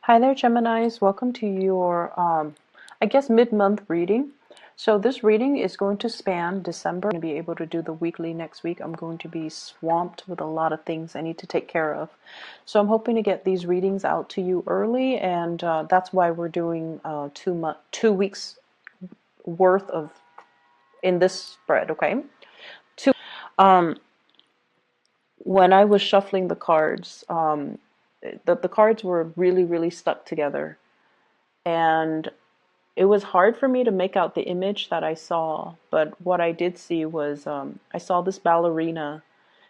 Hi there, Geminis. Welcome to your, I guess, mid-month reading. So this reading is going to span December. I'm going to be able to do the weekly next week. I'm going to be swamped with a lot of things I need to take care of. So I'm hoping to get these readings out to you early, and that's why we're doing 2 weeks worth of in this spread. Okay. Um, when I was shuffling the cards, the cards were really stuck together, and it was hard for me to make out the image that I saw, but what I did see was I saw this ballerina.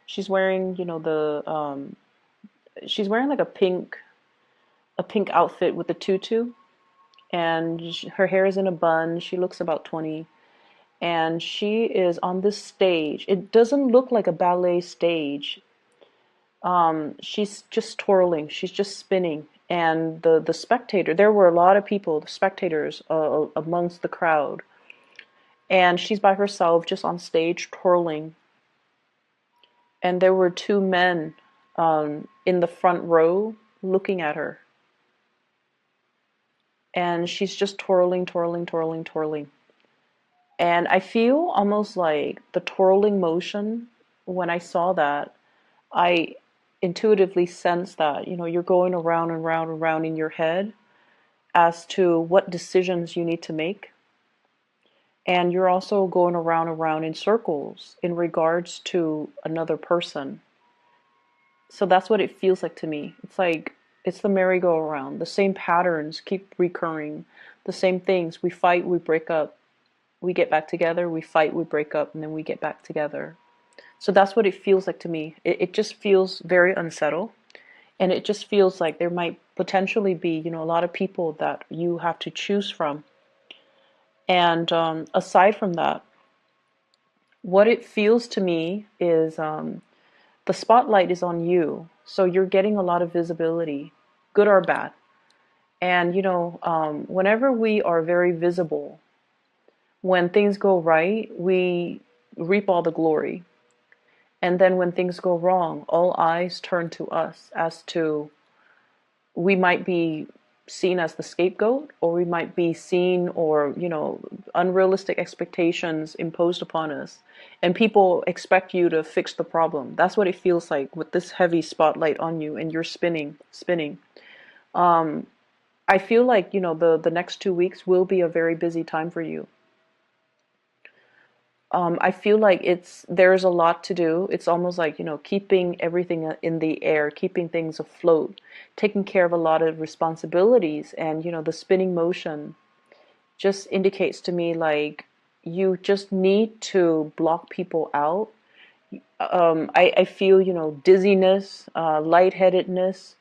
She's wearing, she's wearing like a pink outfit with a tutu, and her hair is in a bun. She looks about 20, and she is on this stage. It doesn't look like a ballet stage. She's just twirling. She's just spinning. And the spectator, there were a lot of people, the spectators amongst the crowd. And she's by herself, just on stage, twirling. And there were two men in the front row looking at her. And she's just twirling, twirling, twirling, twirling. And I feel almost like the twirling motion, when I saw that, I intuitively sense that, you're going around and round and round in your head as to what decisions you need to make. And you're also going around and round in circles in regards to another person. So that's what it feels like to me. It's like it's the merry-go-round. The same patterns keep recurring. The same things. We fight, we break up. We get back together, we fight, we break up, and then we get back together. So that's what it feels like to me. It just feels very unsettled. And it just feels like there might potentially be, a lot of people that you have to choose from. And aside from that, what it feels to me is the spotlight is on you. So you're getting a lot of visibility, good or bad. And, whenever we are very visible, when things go right, we reap all the glory. And then when things go wrong, all eyes turn to us as to we might be seen as the scapegoat, or we might be seen, or unrealistic expectations imposed upon us, and people expect you to fix the problem. That's what it feels like with this heavy spotlight on you, and you're spinning. I feel like the next 2 weeks will be a very busy time for you. I feel like there's a lot to do. It's almost like, keeping everything in the air, keeping things afloat, taking care of a lot of responsibilities. And, the spinning motion just indicates to me like you just need to block people out. I feel, dizziness, lightheadedness,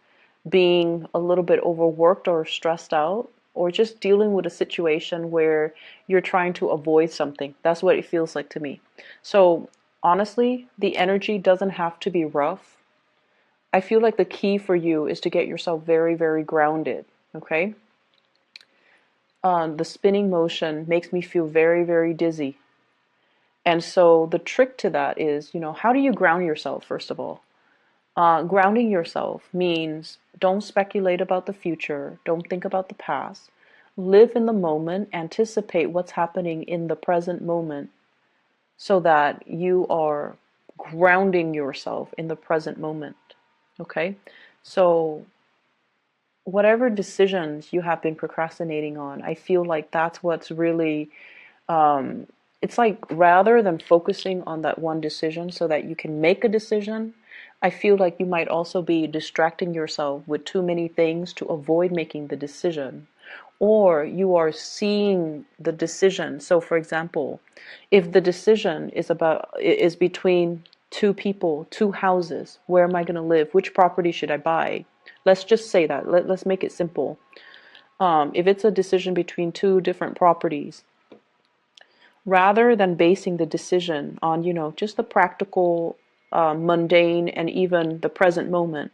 being a little bit overworked or stressed out, or just dealing with a situation where you're trying to avoid something. That's what it feels like to me. So honestly, the energy doesn't have to be rough. I feel like the key for you is to get yourself very grounded. Okay. The spinning motion makes me feel very dizzy. And so the trick to that is, how do you ground yourself, first of all? Grounding yourself means don't speculate about the future, don't think about the past. Live in the moment, anticipate what's happening in the present moment so that you are grounding yourself in the present moment. Okay? So, whatever decisions you have been procrastinating on, I feel like that's what's really it's like rather than focusing on that one decision so that you can make a decision, I feel like you might also be distracting yourself with too many things to avoid making the decision. Or you are seeing the decision. So for example, if the decision is between two people, two houses, where am I going to live? Which property should I buy? Let's just say that. Let's make it simple. If it's a decision between two different properties, rather than basing the decision on, just the practical, mundane, and even the present moment,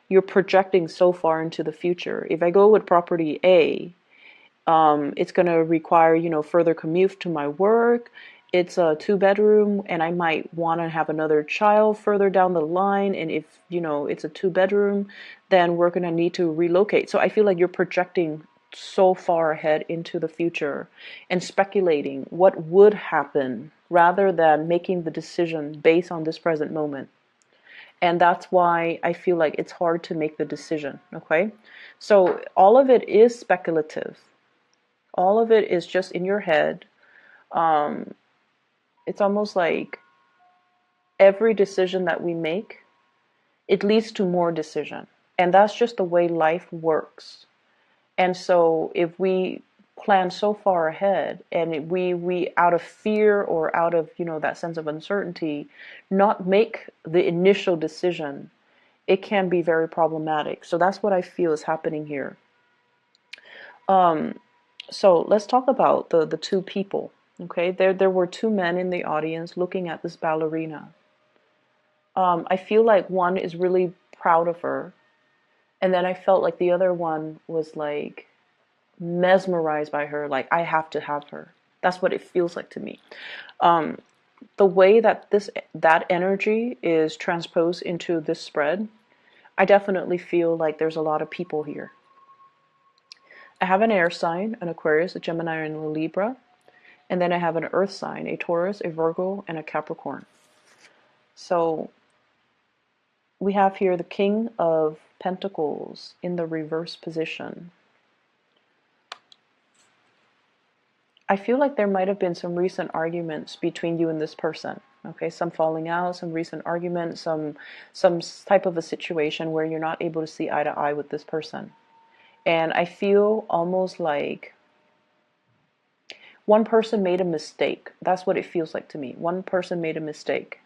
you're projecting so far into the future. If I go with property A, it's going to require, further commute to my work. it's a 2 bedroom and I might want to have another child further down the line, and if it's a 2 bedroom, then we're going to need to relocate. So I feel like you're projecting so far ahead into the future and speculating what would happen rather than making the decision based on this present moment. And that's why I feel like it's hard to make the decision. Okay, so all of it is speculative, all of it is just in your head. It's almost like every decision that we make, it leads to more decision. And that's just the way life works. And so if we plan so far ahead and we out of fear or out of, that sense of uncertainty, not make the initial decision, it can be very problematic. So that's what I feel is happening here. So let's talk about the two people. Okay, there were two men in the audience looking at this ballerina. I feel like one is really proud of her, and then I felt like the other one was like mesmerized by her, like I have to have her. That's what it feels like to me. The way that that energy is transposed into this spread, I definitely feel like there's a lot of people here. I have an air sign, an Aquarius, a Gemini, and a Libra, and then I have an earth sign, a Taurus, a Virgo, and a Capricorn. So we have here the King of Pentacles in the reverse position. I feel like there might have been some recent arguments between you and this person. Okay, some falling out, some recent arguments, some type of a situation where you're not able to see eye to eye with this person. And I feel almost like one person made a mistake. That's what it feels like to me. One person made a mistake.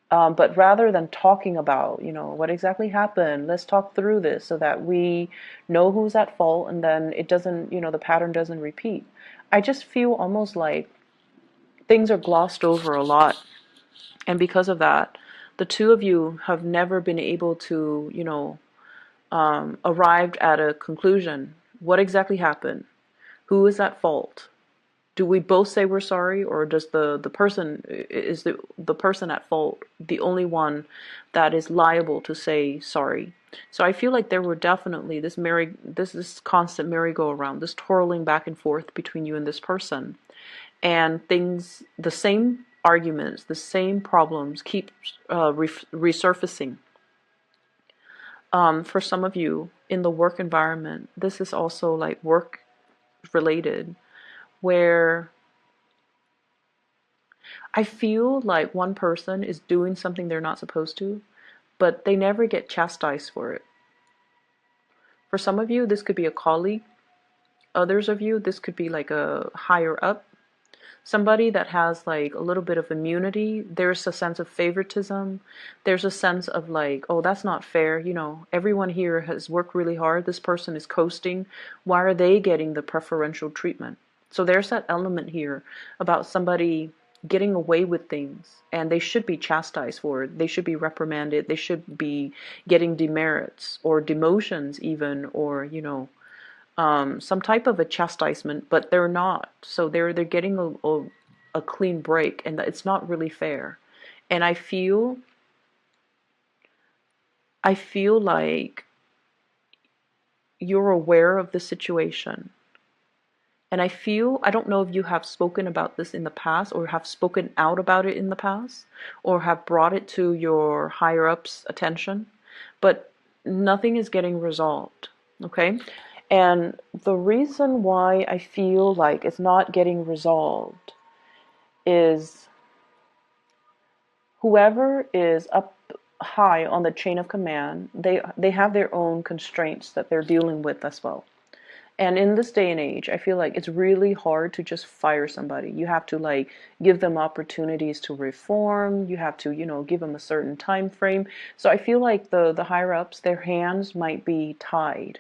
But rather than talking about, what exactly happened, let's talk through this so that we know who's at fault and then it doesn't, the pattern doesn't repeat. I just feel almost like things are glossed over a lot. And because of that, the two of you have never been able to, arrived at a conclusion. What exactly happened? Who is at fault? Do we both say we're sorry, or does the person, is the person at fault the only one that is liable to say sorry? So I feel like there were definitely this constant merry-go-round, this twirling back and forth between you and this person, and things, the same arguments, the same problems keep resurfacing. For some of you in the work environment, this is also like work related, where I feel like one person is doing something they're not supposed to, but they never get chastised for it. For some of you, this could be a colleague. Others of you, this could be like a higher up. Somebody that has like a little bit of immunity. There's a sense of favoritism. There's a sense of like, oh, that's not fair. Everyone here has worked really hard. This person is coasting. Why are they getting the preferential treatment? So there's that element here about somebody getting away with things, and they should be chastised for it. They should be reprimanded. They should be getting demerits or demotions even, or some type of a chastisement, but they're not. So they're getting a clean break, and it's not really fair. And I feel like you're aware of the situation. And I don't know if you have spoken about this in the past or have spoken out about it in the past or have brought it to your higher ups' attention, but nothing is getting resolved, okay? And the reason why I feel like it's not getting resolved is whoever is up high on the chain of command, they have their own constraints that they're dealing with as well. And in this day and age, I feel like it's really hard to just fire somebody. You have to like give them opportunities to reform. You have to, give them a certain time frame. So I feel like the higher ups, their hands might be tied.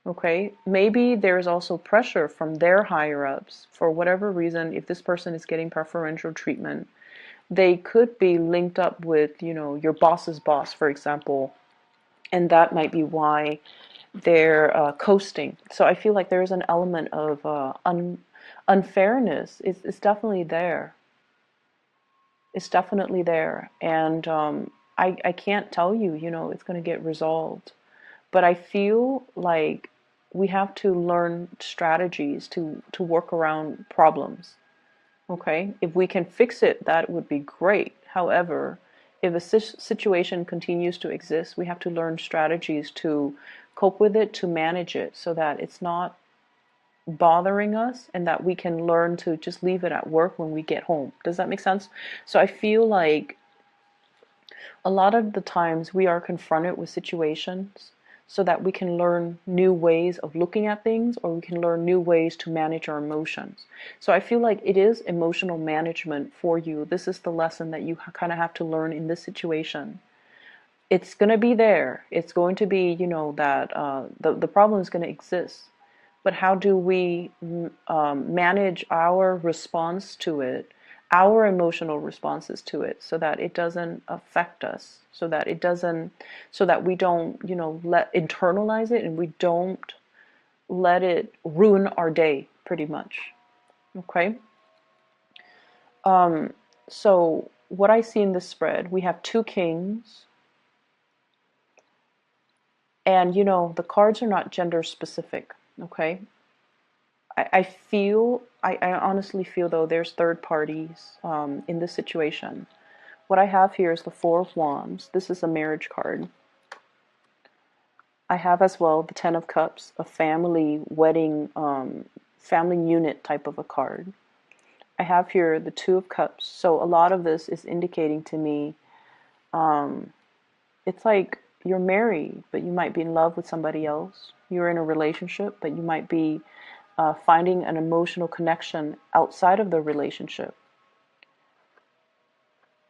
Okay, maybe there's also pressure from their higher ups for whatever reason. If this person is getting preferential treatment, they could be linked up with, your boss's boss, for example, and that might be why they're coasting. So I feel like there's an element of unfairness is definitely there. It's definitely there. And I can't tell you, it's going to get resolved. But I feel like we have to learn strategies to work around problems. Okay? If we can fix it, that would be great. However, if a situation continues to exist, we have to learn strategies to cope with it, to manage it, so that it's not bothering us and that we can learn to just leave it at work when we get home. Does that make sense? So I feel like a lot of the times we are confronted with situations so that we can learn new ways of looking at things, or we can learn new ways to manage our emotions. So I feel like it is emotional management for you. This is the lesson that you kind of have to learn in this situation. It's going to be there. It's going to be, that the problem is going to exist. But how do we manage our response to it, our emotional responses to it, so that it doesn't affect us, so that we don't, let internalize it, and we don't let it ruin our day, pretty much. Okay. So what I see in this spread, we have two kings, and the cards are not gender specific. Okay. I honestly feel though there's third parties in this situation. What I have here is the Four of Wands. This is a marriage card. I have as well the Ten of Cups, a family wedding, family unit type of a card. I have here the Two of Cups. So a lot of this is indicating to me, it's like you're married, but you might be in love with somebody else. You're in a relationship, but you might be finding an emotional connection outside of the relationship.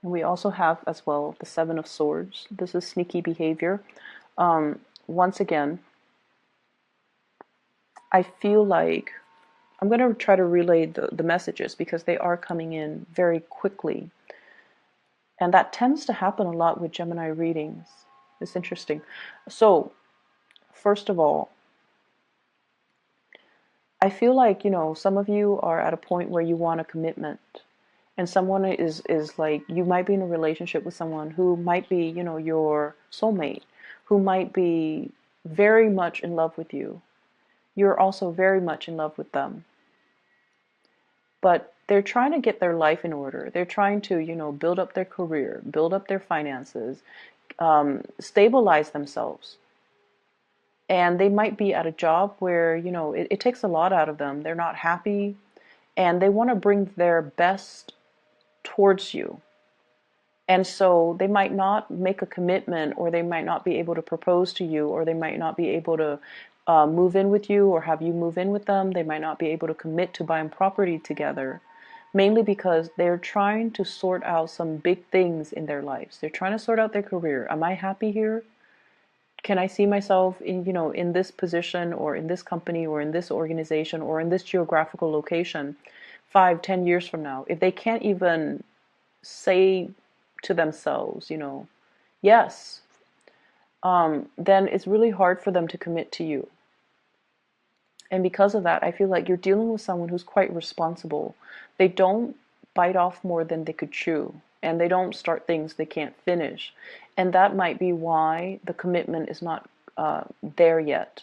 And we also have as well the Seven of Swords. This is sneaky behavior. Once again, I feel like I'm going to try to relay the messages because they are coming in very quickly. And that tends to happen a lot with Gemini readings. It's interesting. So, first of all, I feel like, some of you are at a point where you want a commitment. And someone is like, you might be in a relationship with someone who might be, your soulmate, who might be very much in love with you. You're also very much in love with them. But they're trying to get their life in order. They're trying to, build up their career, build up their finances, stabilize themselves. And they might be at a job where, it takes a lot out of them. They're not happy, and they want to bring their best towards you. And so they might not make a commitment, or they might not be able to propose to you, or they might not be able to move in with you or have you move in with them. They might not be able to commit to buying property together, mainly because they're trying to sort out some big things in their lives. They're trying to sort out their career. Am I happy here? Can I see myself in, in this position, or in this company, or in this organization, or in this geographical location 5, 10 years from now? If they can't even say to themselves, yes, then it's really hard for them to commit to you. And because of that, I feel like you're dealing with someone who's quite responsible. They don't bite off more than they could chew, and they don't start things they can't finish. And that might be why the commitment is not there yet.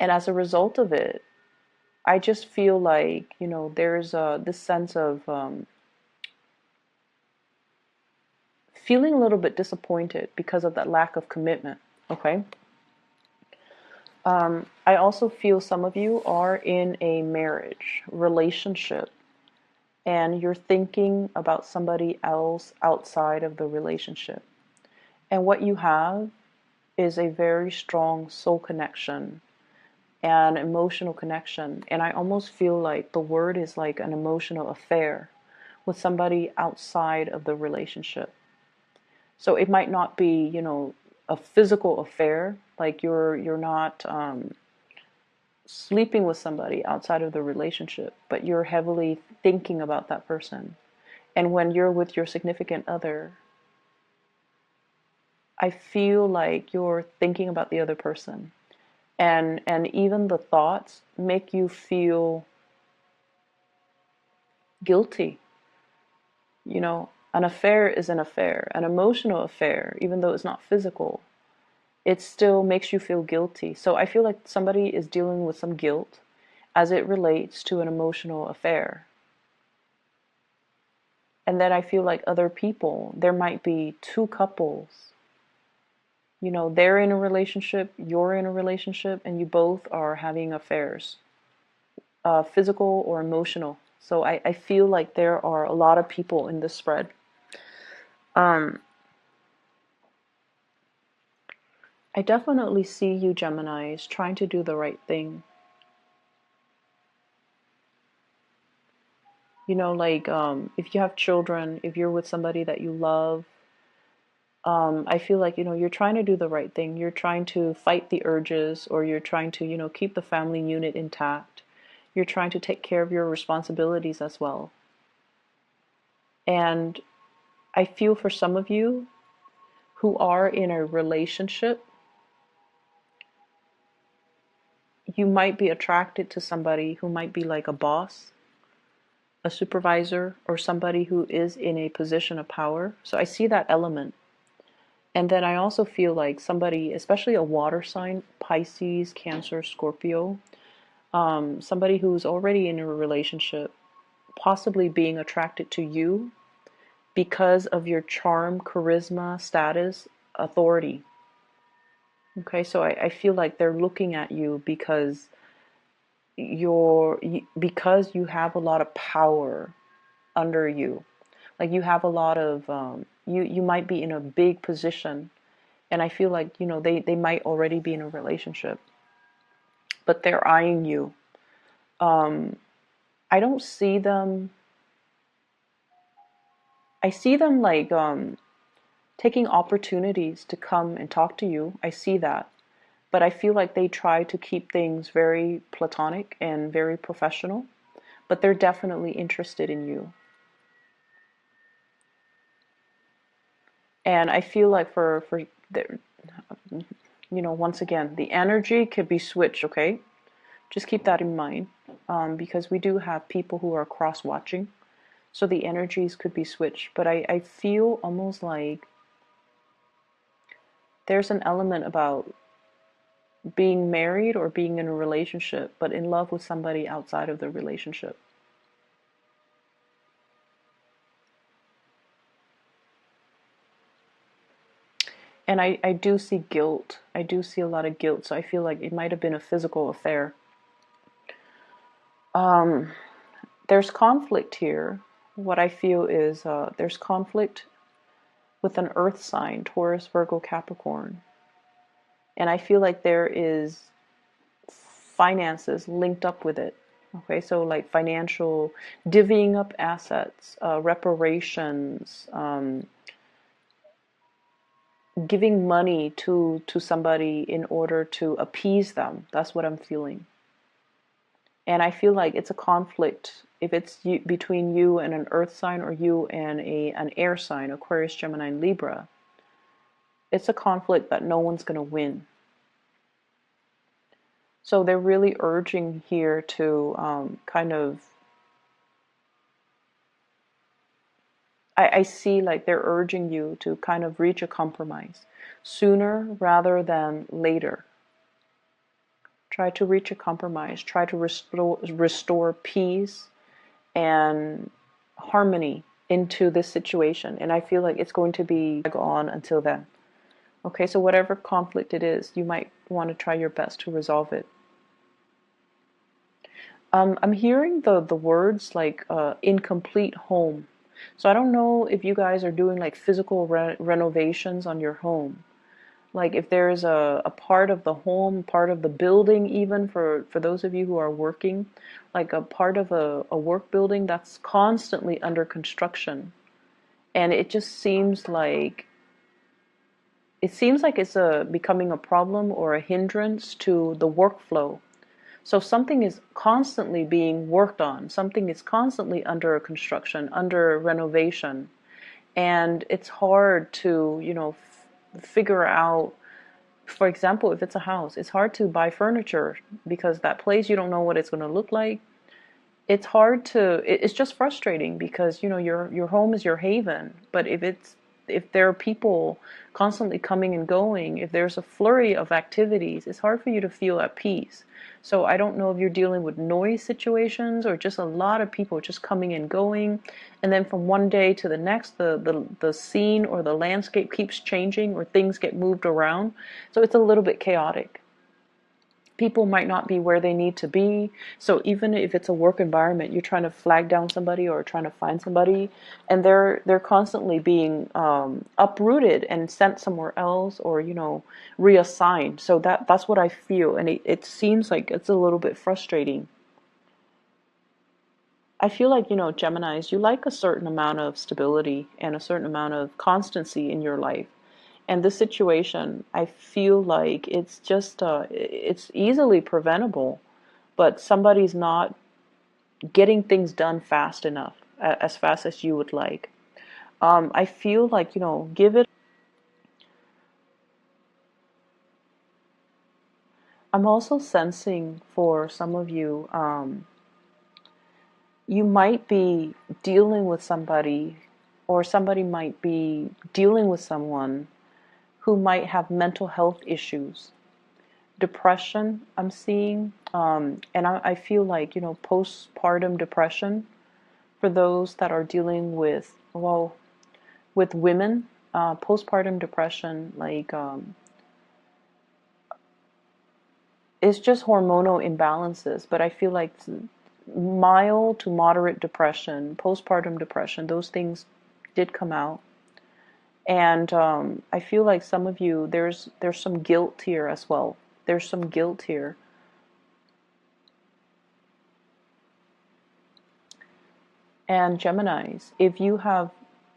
And as a result of it, I just feel like, there's this sense of feeling a little bit disappointed because of that lack of commitment. Okay. I also feel some of you are in a marriage relationship, and you're thinking about somebody else outside of the relationship. And what you have is a very strong soul connection and emotional connection. And I almost feel like the word is like an emotional affair with somebody outside of the relationship. So it might not be, a physical affair, like you're not sleeping with somebody outside of the relationship, but you're heavily thinking about that person. And when you're with your significant other, I feel like you're thinking about the other person. And even the thoughts make you feel guilty. An affair is an affair, an emotional affair, even though it's not physical, it still makes you feel guilty. So I feel like somebody is dealing with some guilt as it relates to an emotional affair. And then I feel like other people, there might be two couples, they're in a relationship, you're in a relationship, and you both are having affairs, physical or emotional. So I feel like there are a lot of people in this spread. Um, I definitely see you, Geminis, trying to do the right thing. If you have children, if you're with somebody that you love, I feel like, you're trying to do the right thing. You're trying to fight the urges, or you're trying to, keep the family unit intact. You're trying to take care of your responsibilities as well. And I feel for some of you who are in a relationship, you might be attracted to somebody who might be like a boss, a supervisor, or somebody who is in a position of power. So I see that element. And then I also feel like somebody, especially a water sign, Pisces, Cancer, Scorpio, somebody who's already in a relationship, possibly being attracted to you because of your charm, charisma, status, authority. Okay, so I feel like they're looking at you because because you have a lot of power under you. Like you have a lot of you might be in a big position, and I feel like they might already be in a relationship, but they're eyeing you. I don't see them. I see them like taking opportunities to come and talk to you. I see that, but I feel like they try to keep things very platonic and very professional. But they're definitely interested in you. And I feel like for the, once again, the energy could be switched. Okay, just keep that in mind, because we do have people who are cross watching, so the energies could be switched. But I feel almost like there's an element about being married or being in a relationship, but in love with somebody outside of the relationship. And I do see guilt. I do see a lot of guilt. So I feel like it might have been a physical affair. There's conflict here. What I feel is there's conflict with an earth sign, Taurus, Virgo, Capricorn. And I feel like there is finances linked up with it. Okay, so like financial, divvying up assets, reparations, giving money to somebody in order to appease them. That's what I'm feeling. And I feel like it's a conflict if it's between you and an earth sign, or you and an air sign, Aquarius, Gemini, and Libra. It's a conflict that no one's going to win. So they're really urging here to kind of, I see like they're urging you to kind of reach a compromise sooner rather than later. Try to reach a compromise. Try to restore peace and harmony into this situation. And I feel like it's going to be on until then. Okay, so whatever conflict it is, you might want to try your best to resolve it. I'm hearing the words like incomplete home. So I don't know if you guys are doing like physical renovations on your home. Like if there's a part of the home, part of the building, even for those of you who are working, like a part of a work building that's constantly under construction. And it just seems like it's becoming a problem or a hindrance to the workflow. So something is constantly being worked on, something is constantly under construction, under renovation, and it's hard to, figure out. For example, if it's a house, it's hard to buy furniture because that place, you don't know what it's going to look like. it's hard to, it's just frustrating because, you know, your home is your haven, but if there are people constantly coming and going, if there's a flurry of activities, it's hard for you to feel at peace. So I don't know if you're dealing with noise situations or just a lot of people just coming and going, and then from one day to the next, the scene or the landscape keeps changing or things get moved around. So it's a little bit chaotic. People might not be where they need to be. So even if it's a work environment, you're trying to flag down somebody or trying to find somebody, and they're constantly being uprooted and sent somewhere else, or, you know, reassigned. So that's what I feel, and it seems like it's a little bit frustrating. I feel like, you know, Geminis, you like a certain amount of stability and a certain amount of constancy in your life. And this situation, I feel like it's just, it's easily preventable, but somebody's not getting things done fast enough, as fast as you would like. I feel like, you know, give it. I'm also sensing for some of you, you might be dealing with somebody, or somebody might be dealing with someone who might have mental health issues. Depression, I'm seeing, and I feel like, you know, postpartum depression for those that are dealing with, well, with women, postpartum depression, like, it's just hormonal imbalances, but I feel like mild to moderate depression, postpartum depression, those things did come out. And I feel like some of you, there's some guilt here as well. There's some guilt here. And Geminis, if you have,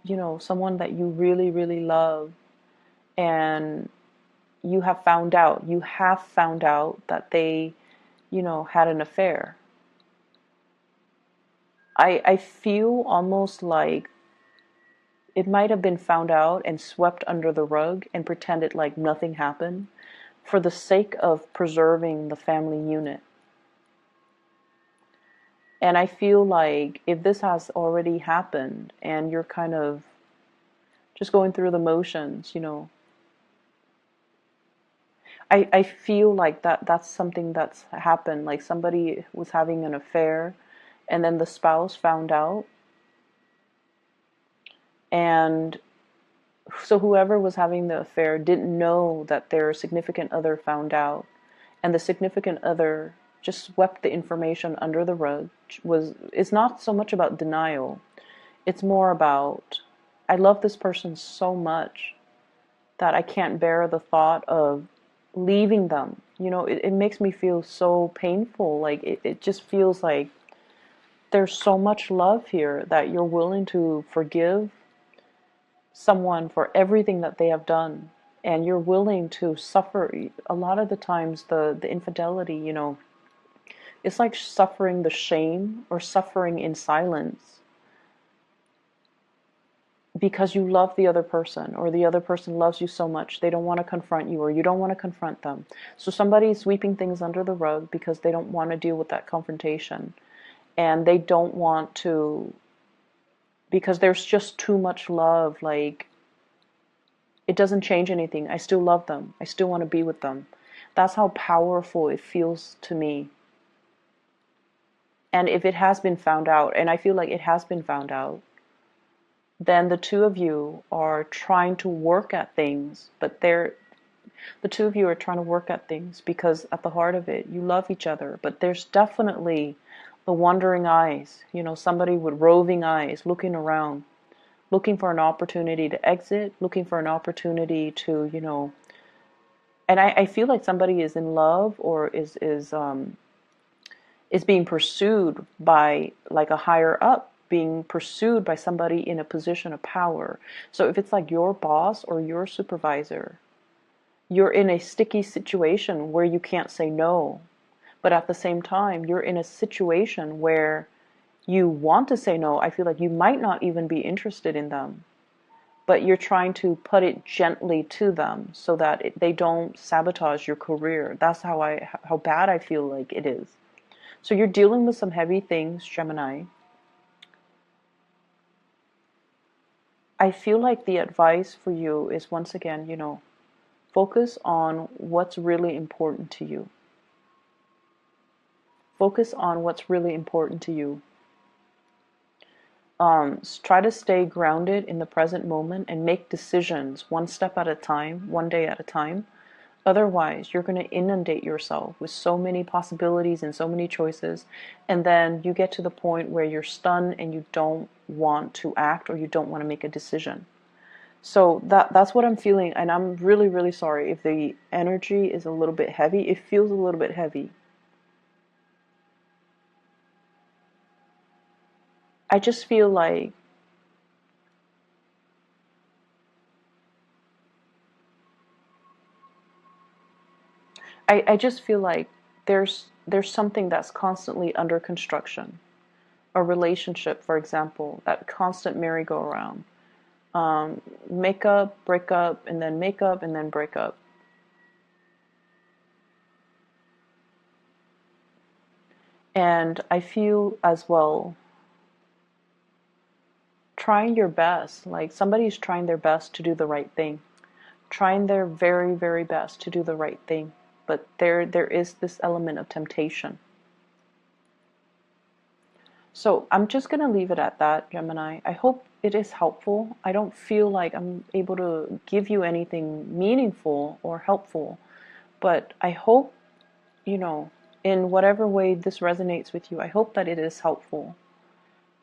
you know, someone that you really, really love, and you have found out that they, you know, had an affair. I feel almost like it might have been found out and swept under the rug and pretended like nothing happened for the sake of preserving the family unit. And I feel like if this has already happened and you're kind of just going through the motions, you know, I feel like that's something that's happened. Like somebody was having an affair and then the spouse found out. And so whoever was having the affair didn't know that their significant other found out. And the significant other just swept the information under the rug. It's not so much about denial. It's more about, I love this person so much that I can't bear the thought of leaving them. You know, it makes me feel so painful. Like it just feels like there's so much love here that you're willing to forgive someone for everything that they have done. And you're willing to suffer. A lot of the times, the infidelity, you know, it's like suffering the shame or suffering in silence because you love the other person, or the other person loves you so much they don't want to confront you, or you don't want to confront them. So somebody's sweeping things under the rug because they don't want to deal with that confrontation, and they don't want to, because there's just too much love. Like, it doesn't change anything. I still love them. I still want to be with them. That's how powerful it feels to me. And if it has been found out, and I feel like it has been found out, then the two of you are trying to work at things, but the two of you are trying to work at things because at the heart of it, you love each other. But there's definitely the wandering eyes, you know, somebody with roving eyes looking around, looking for an opportunity to exit, looking for an opportunity to, you know, and I feel like somebody is in love, or is being pursued by like a higher up, being pursued by somebody in a position of power. So if it's like your boss or your supervisor, you're in a sticky situation where you can't say no. But at the same time, you're in a situation where you want to say no. I feel like you might not even be interested in them, but you're trying to put it gently to them so that they don't sabotage your career. That's how bad I feel like it is. So you're dealing with some heavy things, Gemini. I feel like the advice for you is, once again, focus on what's really important to you. Focus on what's really important to you. Try to stay grounded in the present moment and make decisions one step at a time, one day at a time. Otherwise, you're going to inundate yourself with so many possibilities and so many choices, and then you get to the point where you're stunned and you don't want to act or you don't want to make a decision. So that's what I'm feeling, and I'm really, really sorry if the energy is a little bit heavy. It feels a little bit heavy. I just feel like I just feel like there's something that's constantly under construction. A relationship, for example, that constant merry-go-round. Make up, break up, and then make up, and then break up. And I feel as well, trying your best, like somebody's trying their best to do the right thing, trying their very, very best to do the right thing. But there is this element of temptation. So I'm just going to leave it at that, Gemini. I hope it is helpful. I don't feel like I'm able to give you anything meaningful or helpful, but I hope, in whatever way this resonates with you, I hope that it is helpful.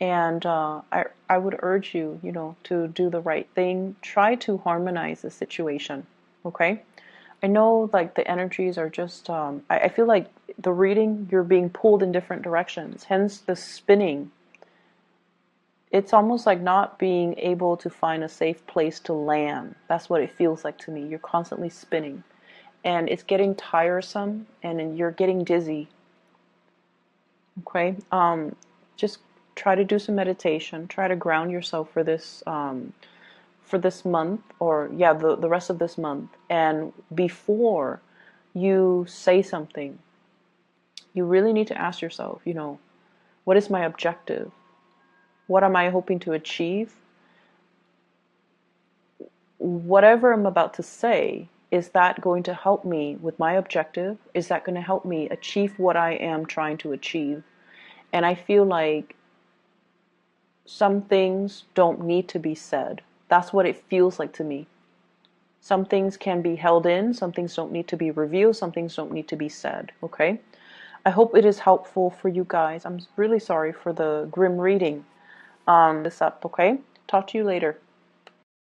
And I would urge you, to do the right thing. Try to harmonize the situation, okay? I know like the energies are just, I feel like the reading, you're being pulled in different directions, hence the spinning. It's almost like not being able to find a safe place to land. That's what it feels like to me. You're constantly spinning. And it's getting tiresome and you're getting dizzy. Okay? Just try to do some meditation. Try to ground yourself for this month, or yeah, the rest of this month. And before you say something, you really need to ask yourself, what is my objective? What am I hoping to achieve? Whatever I'm about to say, is that going to help me with my objective? Is that going to help me achieve what I am trying to achieve? And I feel like some things don't need to be said. That's what it feels like to me. Some things can be held in, some things don't need to be revealed, some things don't need to be said, okay? I hope it is helpful for you guys. I'm really sorry for the grim reading. This up, okay? Talk to you later.